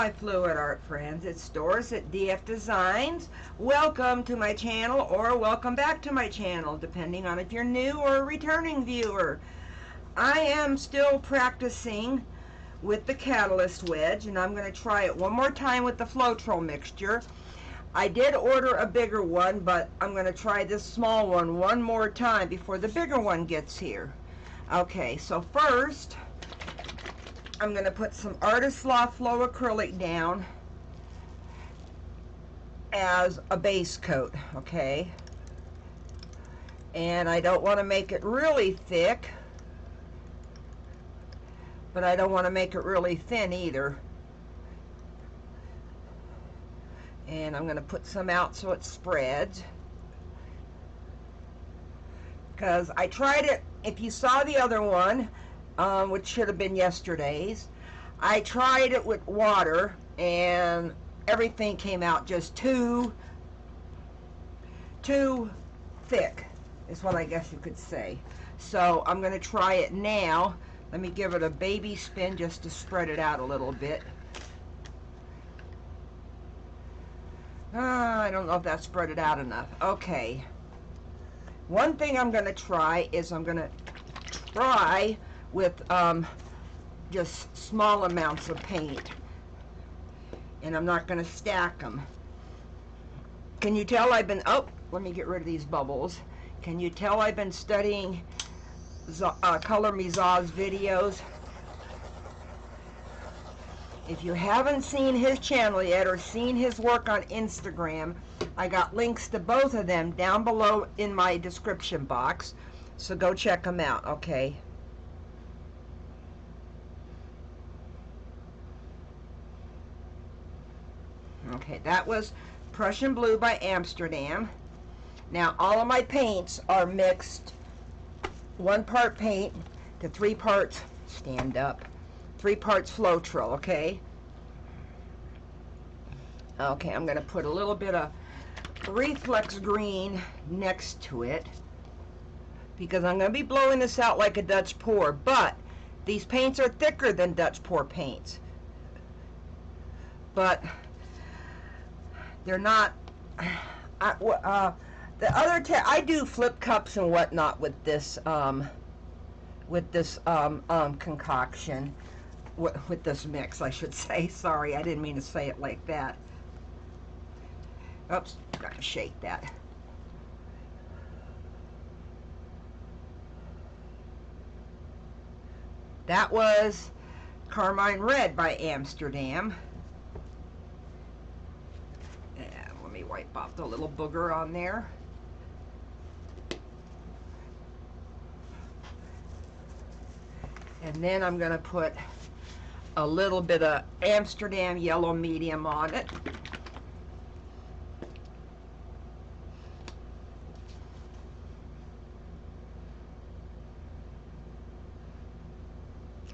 my fluid art friends, it's Doris at DF Designs. Welcome to my channel, or welcome back to my channel, depending on if you're new or a returning viewer. I am still practicing with the Catalyst wedge, and I'm going to try it one more time with the Floetrol mixture. I did order a bigger one, but I'm going to try this small one more time before the bigger one gets here. Okay, so first I'm going to put some Artist Law Flow acrylic down as a base coat, okay? And I don't want to make it really thick, but I don't want to make it really thin either. And I'm going to put some out so it spreads. Because I tried it, if you saw the other one, which should have been yesterday's, I tried it with water and everything came out just too thick, is what I guess you could say. So I'm going to try it now. Let me give it a baby spin just to spread it out a little bit. I don't know if that spread it out enough. Okay. One thing I'm going to try is I'm going to try with just small amounts of paint, and I'm not going to stack them. Can you tell I've been, oh, let me get rid of these bubbles. Can you tell I've been studying Color Me Zaw's videos? If you haven't seen his channel yet or seen his work on Instagram, I got links to both of them down below in my description box, so go check them out, okay? Okay, that was Prussian Blue by Amsterdam. Now all of my paints are mixed 1 part paint to 3 parts, stand up, 3 parts Floetrol, okay? Okay, I'm going to put a little bit of reflex green next to it because I'm going to be blowing this out like a Dutch pour, but these paints are thicker than Dutch pour paints, but they're not. The other I do flip cups and whatnot with this concoction, with this mix, I should say. Sorry, I didn't mean to say it like that. Oops, gotta shake that. That was Carmine Red by Amsterdam. And let me wipe off the little booger on there. And then I'm going to put a little bit of Amsterdam Yellow Medium on it.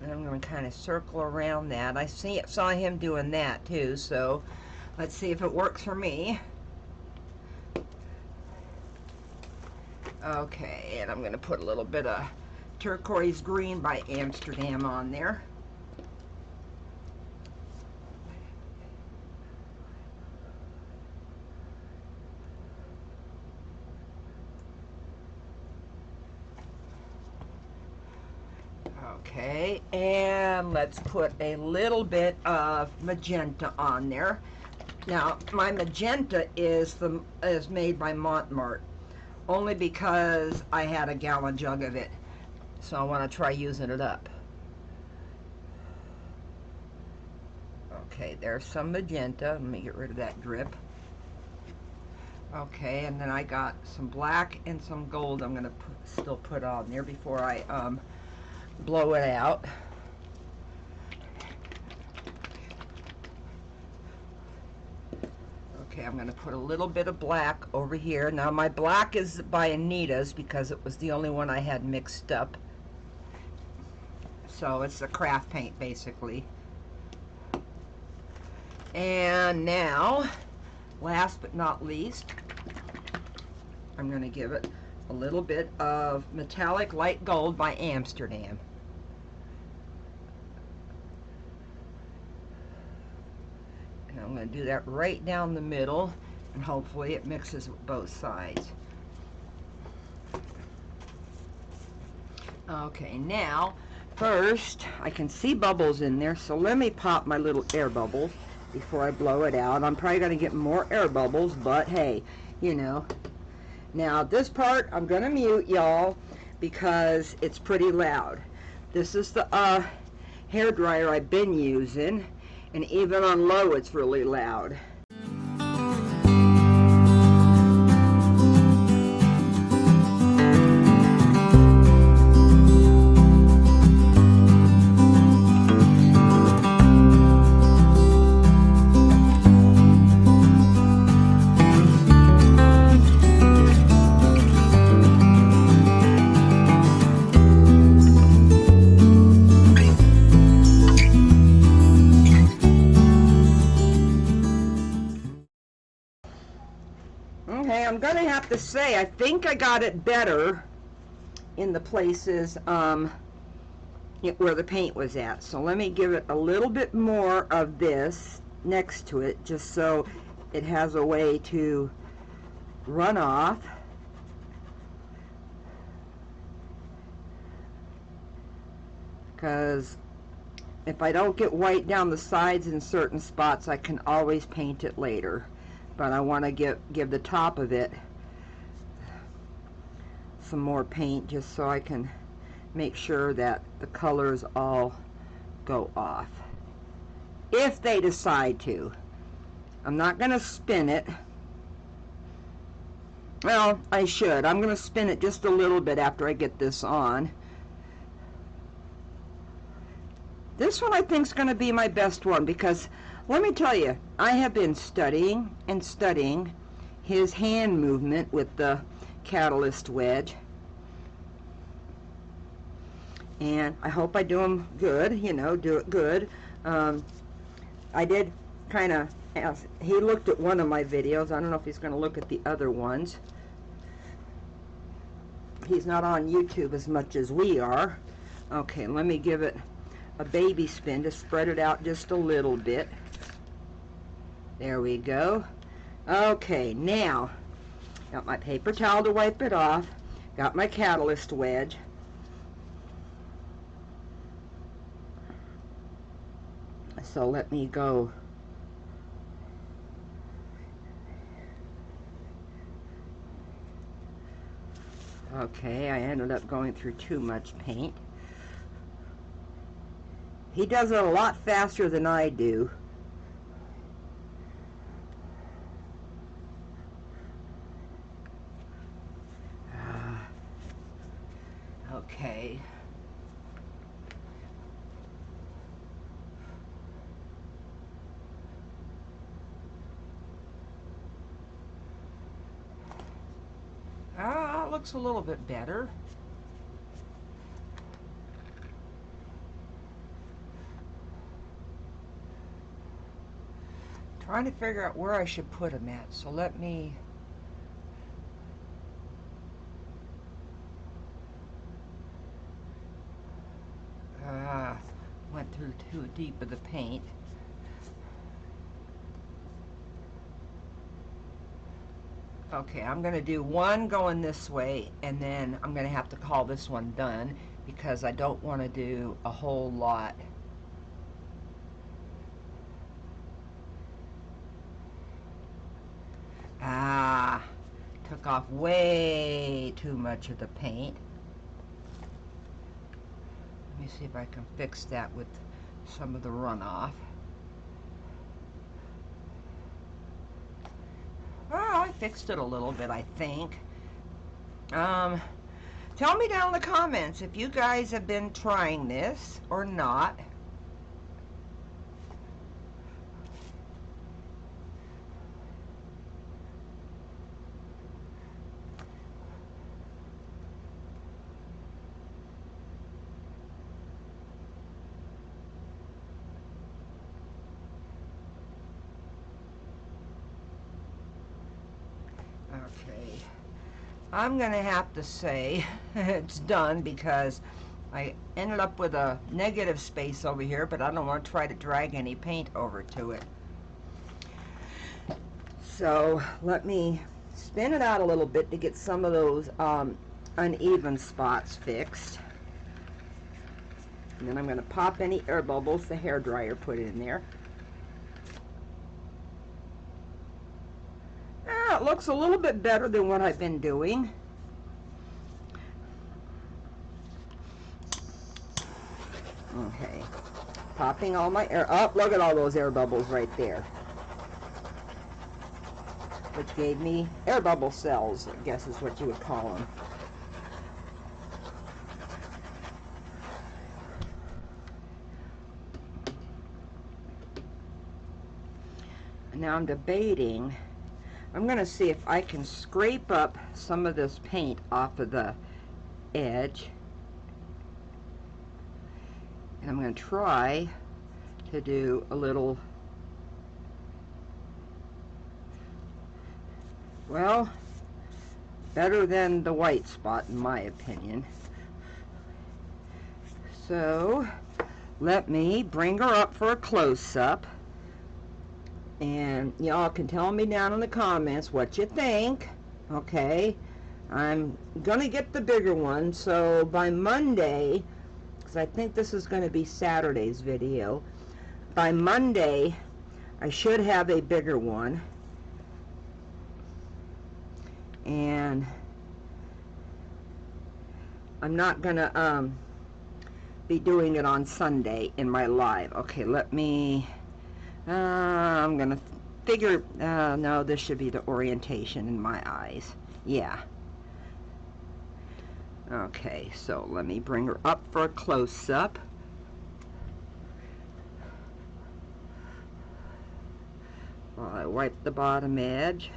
And I'm going to kind of circle around that. I saw him doing that too, so let's see if it works for me. Okay, and I'm going to put a little bit of turquoise green by Amsterdam on there. Okay, and let's put a little bit of magenta on there. Now, my magenta is made by Montmartre, only because I had a gallon jug of it, so I want to try using it up. Okay, there's some magenta. Let me get rid of that drip. Okay, and then I got some black and some gold I'm going to still put on there before I blow it out. Okay, I'm going to put a little bit of black over here. Now my black is by Anita's because it was the only one I had mixed up. So it's a craft paint basically. And now, last but not least, I'm going to give it a little bit of Metallic Light Gold by Amsterdam. I'm going to do that right down the middle, and hopefully it mixes with both sides. Okay, now, first, I can see bubbles in there, so let me pop my little air bubbles before I blow it out. I'm probably going to get more air bubbles, but hey, you know. Now, this part, I'm going to mute, y'all, because it's pretty loud. This is the hair dryer I've been using, and even on low, it's really loud. Okay, I'm going to have to say, I think I got it better in the places where the paint was at. So let me give it a little bit more of this next to it, just so it has a way to run off. Because if I don't get white down the sides in certain spots, I can always paint it later. But I want to give the top of it some more paint, just so I can make sure that the colors all go off, if they decide to. I'm not going to spin it. Well, I should. I'm going to spin it just a little bit after I get this on. This one I think is going to be my best one, because let me tell you, I have been studying and studying his hand movement with the Catalyst Wedge. And I hope I do him good, you know, do it good. I did kind of ask, he looked at one of my videos. I don't know if he's going to look at the other ones. He's not on YouTube as much as we are. Okay, let me give it a baby spin to spread it out just a little bit. There we go. Okay, now, got my paper towel to wipe it off. Got my Catalyst Wedge. So let me go. Okay, I ended up going through too much paint. He does it a lot faster than I do. Okay. It looks a little bit better. Trying to figure out where I should put them at, so let me went through too deep of the paint. Okay, I'm going to do one going this way, and then I'm going to have to call this one done, because I don't want to do a whole lot. Took off way too much of the paint. Let me see if I can fix that with some of the runoff. Well, I fixed it a little bit, I think. Tell me down in the comments if you guys have been trying this or not. Okay, I'm gonna have to say it's done, because I ended up with a negative space over here, but I don't want to try to drag any paint over to it. So let me spin it out a little bit to get some of those uneven spots fixed. And then I'm going to pop any air bubbles the hairdryer put in there. It looks a little bit better than what I've been doing. Okay, popping all my air up. Look at all those air bubbles right there, which gave me air bubble cells, I guess is what you would call them. And now I'm debating, I'm going to see if I can scrape up some of this paint off of the edge. And I'm going to try to do a little, well, better than the white spot in my opinion. So let me bring her up for a close-up. And y'all can tell me down in the comments what you think. Okay, I'm gonna get the bigger one, so by Monday, because I think this is going to be Saturday's video, by Monday I should have a bigger one. And I'm not gonna be doing it on Sunday in my live. Okay, let me I'm gonna figure, no, this should be the orientation in my eyes. Yeah. Okay, so let me bring her up for a close-up. While I wipe the bottom edge.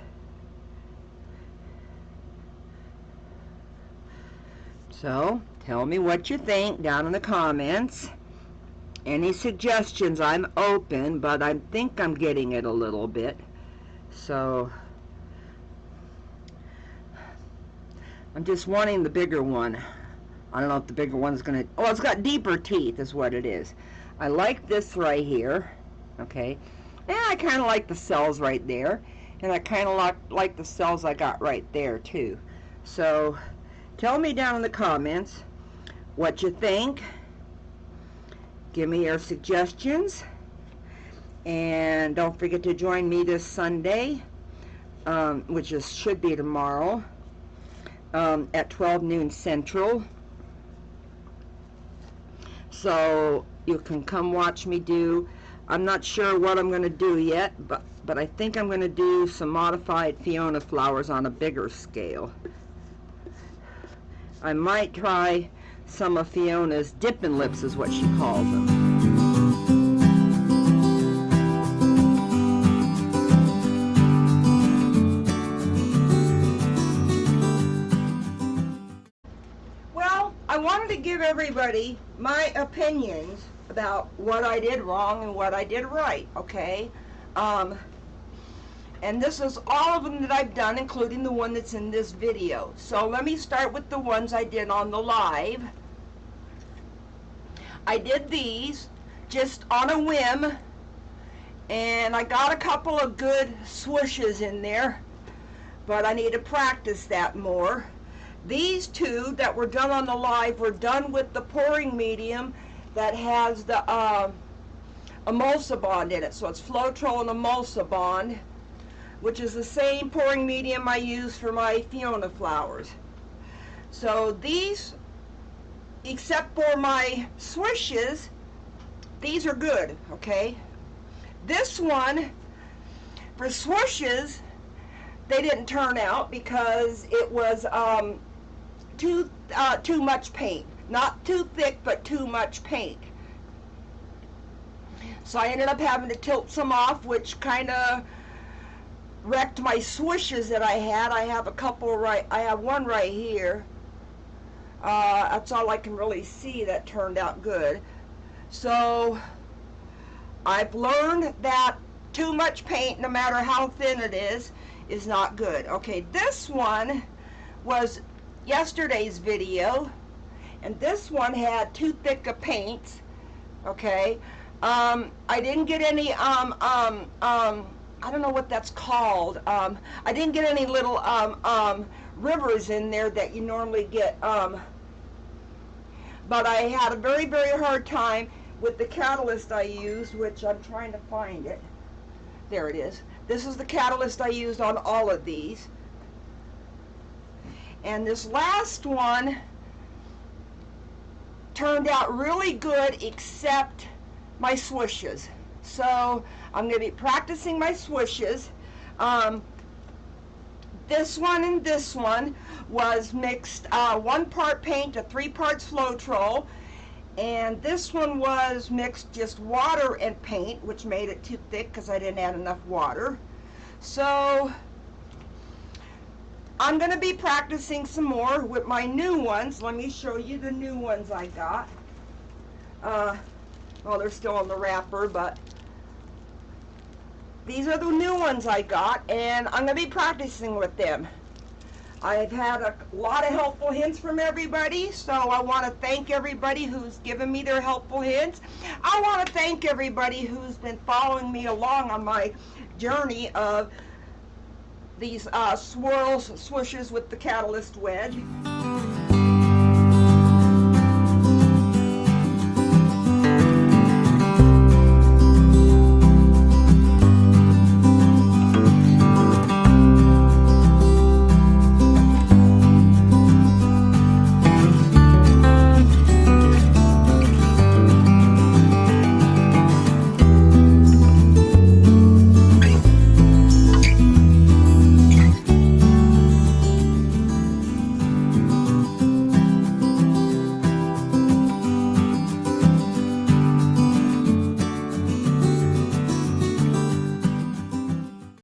So, tell me what you think down in the comments. Any suggestions, I'm open, but I think I'm getting it a little bit. So, I'm just wanting the bigger one. I don't know if the bigger one's gonna, oh, it's got deeper teeth is what it is. I like this right here, okay? And I kind of like the cells right there. And I kind of like the cells I got right there too. So, tell me down in the comments what you think. Give me your suggestions, and don't forget to join me this Sunday, which should be tomorrow, at 12 noon Central. So you can come watch me do, I'm not sure what I'm going to do yet, but I think I'm going to do some modified Fiona flowers on a bigger scale. I might try some of Fiona's dipping lips is what she calls them. Well, I wanted to give everybody my opinions about what I did wrong and what I did right, okay? And this is all of them that I've done, including the one that's in this video. So let me start with the ones I did on the live. I did these just on a whim, and I got a couple of good swooshes in there, but I need to practice that more. These two that were done on the live were done with the pouring medium that has the emulsibond in it. So it's Floetrol and emulsibond, which is the same pouring medium I use for my Fiona flowers. So these, except for my swooshes, these are good, okay? This one, for swooshes, they didn't turn out because it was too much paint. Not too thick, but too much paint. So I ended up having to tilt some off, which kind of wrecked my swooshes that I had. I have a couple I have one right here. That's all I can really see that turned out good. So I've learned that too much paint, no matter how thin it is not good. Okay, this one was yesterday's video, and this one had too thick of paint. Okay, I didn't get any I don't know what that's called. I didn't get any little rivers in there that you normally get, but I had a very, very hard time with the catalyst I used, which I'm trying to find it. There it is. This is the catalyst I used on all of these. And this last one turned out really good, except my swooshes. So I'm going to be practicing my swooshes. This one and this one was mixed 1 part paint to 3 parts Floetrol, and this one was mixed just water and paint, which made it too thick because I didn't add enough water. So I'm going to be practicing some more with my new ones. Let me show you the new ones I got. Well, they're still on the wrapper, but these are the new ones I got, and I'm going to be practicing with them. I've had a lot of helpful hints from everybody, so I want to thank everybody who's given me their helpful hints. I want to thank everybody who's been following me along on my journey of these swooshes with the Catalyst Wedge.